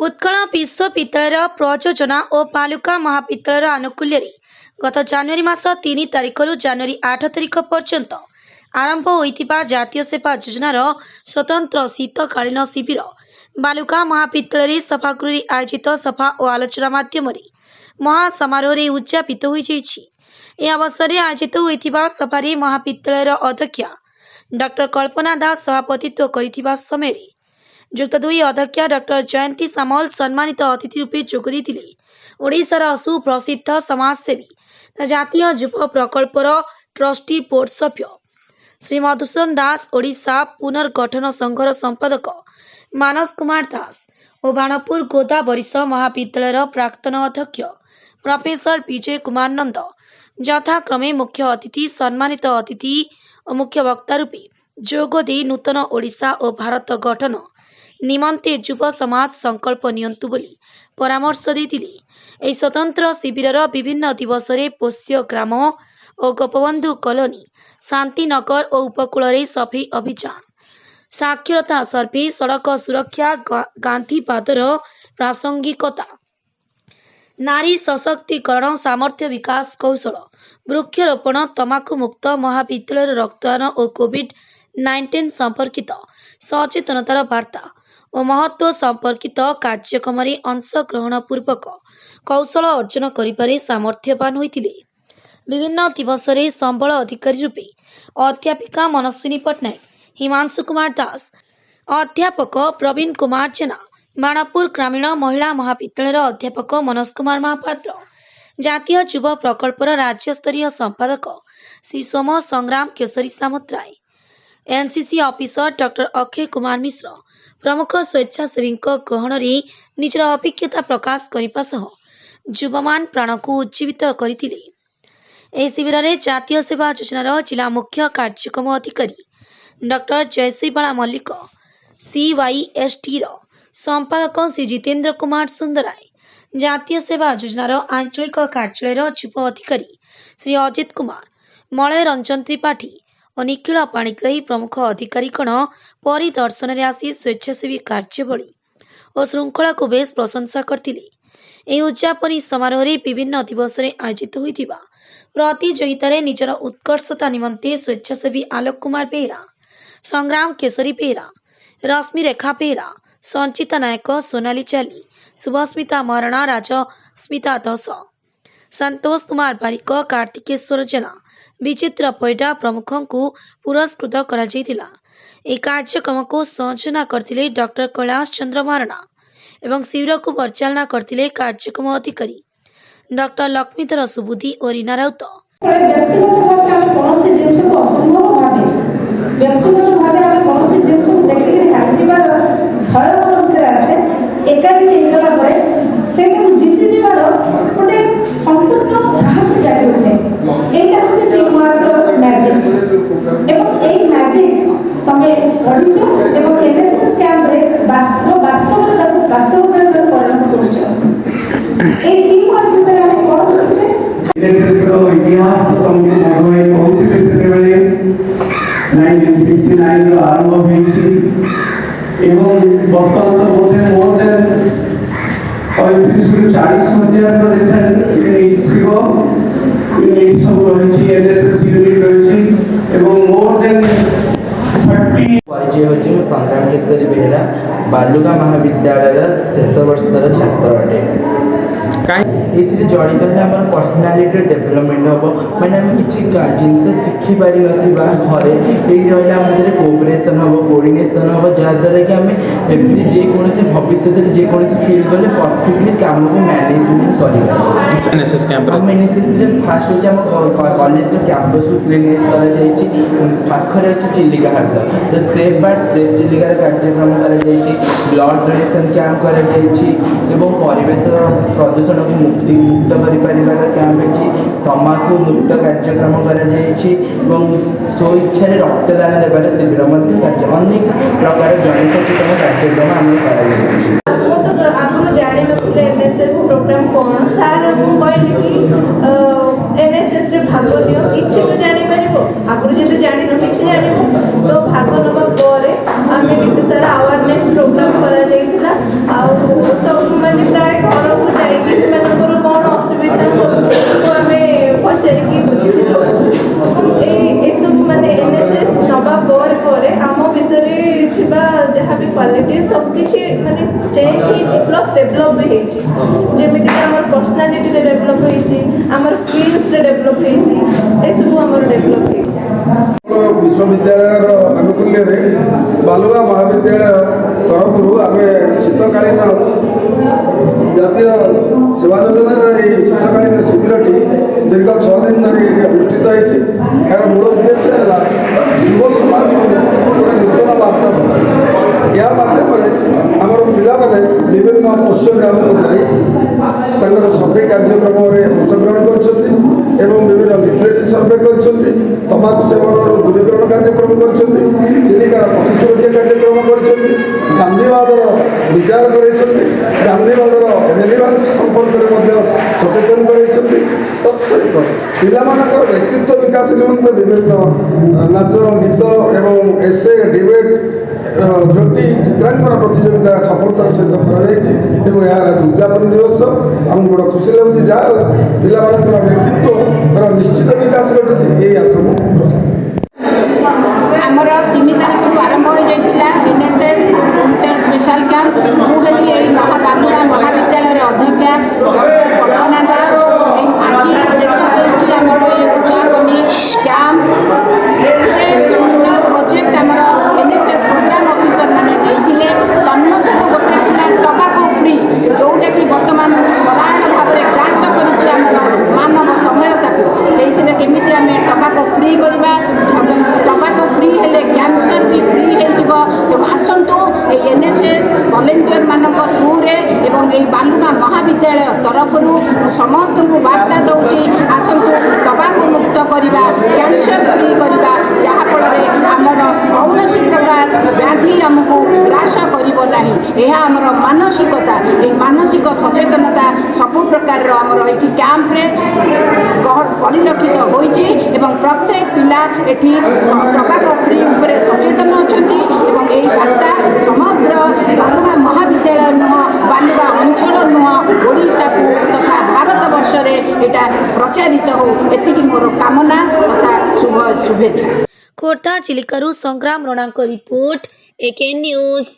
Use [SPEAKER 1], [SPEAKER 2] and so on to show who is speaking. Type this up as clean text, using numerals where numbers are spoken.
[SPEAKER 1] उत्कल विश्वविद्यालय प्रयोजना और बालुका महाविद्यालय आनुकूल्य गत जानुरी मास 3 तारिख रु जानुरी 8 तारिख पर्यंत आरंभ होइतिबा जातीय सेवा योजनार स्वतंत्र शीतकालीन शिविर बालुका महाविद्यालय सभागृह आयोजित सभा और आलोचना माध्यम महासमारोह उद्यापित हो अवसर में आयोजित होइतिबा सभारे महाविद्यालय अध्यक्षा डॉक्टर कल्पना दास सभापतित्व करिथिबा समय जुक्त 2 अध्यक्षा डॉक्टर जयंती सामल सम्मानित अतिथि रूपे जोगदी ओडिशार सुप्रसिद्ध समाजसेवी जातीय युव प्रकल्पर ट्रस्टी बोर्ड सभ्य श्री मधुसूदन दास ओडिशा पुनर्गठन संघर संपादक मानस कुमार दास और बाणपुर गोदा वरिष्ठ महाविद्यालय प्राक्तन अध्यक्ष प्रोफेसर विजय कुमार नंद यथाक्रमे मुख्य अतिथि सम्मानित अतिथि और मुख्य वक्ता रूपे जोगदी नूतन ओडिशा और भारत गठन निमंते युव समाज संकल्प नियंतु बोली परामर्श देते स्वतंत्र शिविर विभिन्न दिवस पोष्य ग्राम और गोपबंधु कॉलोनी शांतिनगर और उपकूल सफाई अभियान साक्षरता सर्वे सड़क सुरक्षा गांधी पादर प्रासंगिकता नारी सशक्तिकरण सामर्थ्य विकास कौशल वृक्षरोपण तमाकू मुक्त महाविद्यालय रक्तदान और कोविड-19 संपर्कित सचेतनतार वार्ता और महत्व संपर्कित कार्यक्रम अंशग्रहण पूर्वक कौशल अर्जन करिबारे सामर्थ्यवान होइतिले। विभिन्न दिवस संबल अधिकारी रूपे अध्यापिका मनस्विनी पट्टनायक हिमांशु कुमार दास अध्यापक प्रवीण कुमार जेना बाणपुर ग्रामीण महिला महाविद्यालय अध्यापक मनोज कुमार महापात्र जातीय युव प्रकल्पर राज्यस्तरीय संपादक श्री सोम संग्राम केसरी सामुद्राय NCC officer doctor Akshay Kumar Mishra प्रमुख स्वेच्छासेवी गहन निजर अभिज्ञता प्रकाश करने सह युवमान प्राण को उज्जीवित करते। शिविर में जातीय सेवा योजनार जिला मुख्य कार्यक्रम अधिकारी डॉक्टर जयश्री बाला मल्लिक CYST संपादक श्री जितेंद्र कुमार सुंदराय जातीय सेवा योजनार आंचलिक कार्यालय युव अधिकारी श्री अजित कुमार मलय रंजन त्रिपाठी और निखिल पाणिग्राही प्रमुख अधिकारीगण परिदर्शन में आसी स्वेच्छासेवी कार्यावली और श्रृंखला को बेस प्रशंसा करते। उद्यापनी समारोह विभिन्न दिवस आयोजित होइतिबा प्रतियोगिता निजर उत्कर्षता निमंते स्वेच्छासेवी आलोक कुमार बेहरा संग्राम केसरी बेहरा रश्मि रेखा बेहरा संचिता नायक सोनाली चाली शुभस्मिता महारणा राजस्मिता दस संतोष कुमार बारिक कार्तिकेश्वर जेना विचित्र पैठा प्रमुख को पुरस्कृत करा जायतिला। कार्यक्रम को संयोजना करथिले डॉक्टर कैलाश चंद्र महारणा एवं शिविर को परिचालना करथिले कार्यक्रम अधिकारी डॉक्टर लक्ष्मीधर सुबुद्धि और रीना राउत।
[SPEAKER 2] इतिहास तो तुमने मगवे कहते सेतेबेले 1969 आरंभ होइछि एवं वर्तमान तो बोधे मोर देन 35-40,000 यूनिट सब रही एनएसएस यूनिट रही एवं मोर देन 30
[SPEAKER 3] परिचय होछि संग्राम केसरी बेहरा बालुका महाविद्यालय शेष वर्षर छात्र अटे ये जड़ित है पर्सनालीटी डेभलपमेंट हम मैंने किसी जिनस शिखी पारि ना घरे ये रहा कोऑपरेशन हम कोऑर्डिनेशन हम जहाद्वारा कि आम एवरी जेकोसी भविष्य में जेकोसी फील्ड गले परफेक्टली कम को मैनेजमेंट कर एनएसएस फास्ट हो कॉलेज कैंपस को क्लीनेस पाखे अच्छे चिलिका हाट तो सेफ बाट सेफ चिलिकार कार्यक्रम ब्लड डोनेशन कैंप करवेश प्रदूषण को मुक्त कर कैंप तमाकू मुक्त कार्यक्रम कर स्व इच्छा रक्तदान देवार शिविर अनेक प्रकार जनसचेतन कार्यक्रम आम कर
[SPEAKER 4] आगुरी जानी नथिले एनएसएस प्रोग्राम कौन सार कहली कि एनएसएस रे भाग नियो किछि तो जानि परिबो आगुरी जते जानि न किछि जानिबो तो भाग नबा परे आमे केते सारा अवेयरनेस प्रोग्राम करा जाइतिला आ सब चेंज ହେଇଛି ପ୍ଲସ୍ ଡେଭଲପ୍ ବି ହେଇଛି ଯେମିତିକି ଆମର ପର୍ସନାଲିଟିରେ ଡେଭଲପ୍ ହେଇଛି ଆମର ସ୍କିଲ୍ସରେ ଡେଭଲପ୍ ହେଇଛି ଏସବୁ ଆମର ଡେଭଲପ୍ ହେଇଛି।
[SPEAKER 2] ବିଶ୍ୱବିଦ୍ୟାଳୟର ଆନୁକୂଲ୍ୟରେ ବାଲୁଗାଁ ମହାବିଦ୍ୟାଳୟ ତରଫରୁ ଆମେ ଶୀତକାଳୀନ ଜାତୀୟ ସେବା ଯୋଜନାର ଏହି ଶୀତକାଳୀନ ଶିବିରଟି ଦୀର୍ଘ 6 ଦିନ ଧରି ଏଠି ଅନୁଷ୍ଠିତ ହୋଇଛି। ଏହାର ମୂଳ ଉଦ୍ଦେଶ୍ୟ ହେଲା ଯୁବ ସମାଜକୁ ଗୋଟେ ନୂତନ ବାର୍ତ୍ତା ଦେବା। ଏହା ମାଧ୍ୟମରେ ଆମର ପିଲାମାନେ ବିଭିନ୍ନ ପୋଷ୍ୟ ଗ୍ରାମକୁ ଯାଇ ତାଙ୍କର ସର୍ଭେ କାର୍ଯ୍ୟକ୍ରମରେ ଅଂଶଗ୍ରହଣ କରିଛନ୍ତି ଏବଂ ବିଭିନ୍ନ ଲିଟରେସି ସର୍ଭେ କରିଛନ୍ତି, ତମାଖୁ ସେବନରୁ ଦୂରୀକରଣ କାର୍ଯ୍ୟକ୍ରମ କରିଛନ୍ତି, ଚିଲିକାର ପକ୍ଷୀ ସୁରକ୍ଷା କାର୍ଯ୍ୟକ୍ରମ କରିଛନ୍ତି, ଗାନ୍ଧୀବାଦର ବିଚାର କରାଇଛନ୍ତି, ଗାନ୍ଧୀବାଦର ରେଲିଭାନ୍ସ ସମ୍ପର୍କରେ ମଧ୍ୟ ସଚେତନ କରାଇଛନ୍ତି। ତତ୍ସହିତ ପିଲାମାନଙ୍କର ବ୍ୟକ୍ତିତ୍ୱ ବିକାଶ ନିମନ୍ତେ ବିଭିନ୍ନ ନାଚ ଗୀତ ଏବଂ ଏସେ ଡିବେଟ୍ ଝୋଟି ଚିତ୍ରାଙ୍କନ ପ୍ରତିଯୋଗିତା ସଫଳତାର ସହିତ କରାଯାଇଛି ଏବଂ ଏହାର ଆଜି ଉଦ୍ଯାପନ ଦିବସ ଆମକୁ ବଡ଼ ଖୁସି ଲାଗୁଛି। ଯାହା ପିଲାମାନଙ୍କର ବ୍ୟକ୍ତିତ୍ୱର ନିଶ୍ଚିତ ବିକାଶ ଘଟିଛି ଏହି ଆଶା ମୁଁ ରଖିବି।
[SPEAKER 5] ଆମର 3 ତାରିଖରୁ ଆରମ୍ଭ ହୋଇଯାଇଥିଲା ଏନ୍ଏସ୍ଏସ୍ ଇଣ୍ଟର ସ୍ପେଶାଲ କ୍ୟାମ୍ପ। ମୁଁ ହେଲି ଏହି ବାଲୁଗାଁ ମହାବିଦ୍ୟାଳୟର ଅଧ୍ୟକ୍ଷା ଡକ୍ଟର କଳ୍ପନା ଦାସ। ଆଜି ଶେଷ ହୋଇଛି ଆମର ଏହି ଉଦ୍ଯାପନୀ କ୍ୟାମ୍ପ। ଏଥିରେ ସୁନ୍ଦର ପ୍ରୋଜେକ୍ଟ ଆମର ଏନ୍ଏସ୍ଏସ୍ ପ୍ରୋଗ୍ରାମ ଅଫିସର ମାନେ ନେଇଥିଲେ। ତନ୍ମଧ୍ୟରୁ ଗୋଟେ ଥିଲା ଟବାକୋ ଫ୍ରି, ଯେଉଁଟାକି ବର୍ତ୍ତମାନ ପରାୟଣ ଭାବରେ ଗ୍ରାସ କରିଛି ଆମର ମାନବ ସଭ୍ୟତାକୁ। ସେଇଥିରେ କେମିତି ଆମେ ଟବାକୋ ଫ୍ରି କରିବା, ଟବାକୋ ଫ୍ରି ହେଲେ କ୍ୟାନ୍ସର ବି ଫ୍ରି ହେଇଯିବ। ତେଣୁ ଆସନ୍ତୁ এই এনএসএস ভলেন্টিୟର ମାନଙ୍କ ଥ୍ରୁରେ ଏବଂ এই ବାଲୁଗାଁ ମହାବିଦ୍ୟାଳୟ ତରଫରୁ ମୁଁ ସମସ୍ତଙ୍କୁ ବାର୍ତ୍ତା ଦେଉଛି, ଆସନ୍ତୁ ଟବାକୋ ମୁକ୍ତ କରିବା, କ୍ୟାନ୍ସର ଫ୍ରି କରିବା, ଯାହାଫଳରେ ଆମର କୌଣସି ପ୍ରକାର ବ୍ୟାଧି ଆମକୁ ଗ୍ରାସ କରିବ ନାହିଁ। ଏହା ଆମର ମାନସିକତା, ଏହି ମାନସିକ ସଚେତନତା ସବୁ ପ୍ରକାରର ଆମର ଏଠି କ୍ୟାମ୍ପରେ ପରିଲକ୍ଷିତ ହୋଇଛି ଏବଂ ପ୍ରତ୍ୟେକ ପିଲା ଏଠି ଟବାକୋ ଫ୍ରି ଉପରେ ସଚେତନ ଅଛନ୍ତି ଏବଂ ଏହି ବାର୍ତ୍ତା ସମଗ୍ର ବାଲୁଗାଁ ମହାବିଦ୍ୟାଳୟ ନୁହଁ, ବାଲୁଗାଁ ଅଞ୍ଚଳ ନୁହଁ, ଓଡ଼ିଶାକୁ ତଥା ଭାରତବର୍ଷରେ ଏଇଟା ପ୍ରଚାରିତ ହେଉ, ଏତିକି ମୋର କାମନା ତଥା ଶୁଭେଚ୍ଛା।
[SPEAKER 1] ଖୋର୍ଦ୍ଧା ଚିଲିକାରୁ ସଂଗ୍ରାମ ରଣାଙ୍କ ରିପୋର୍ଟ, ଏକେଏନ୍ ନ୍ୟୁଜ୍।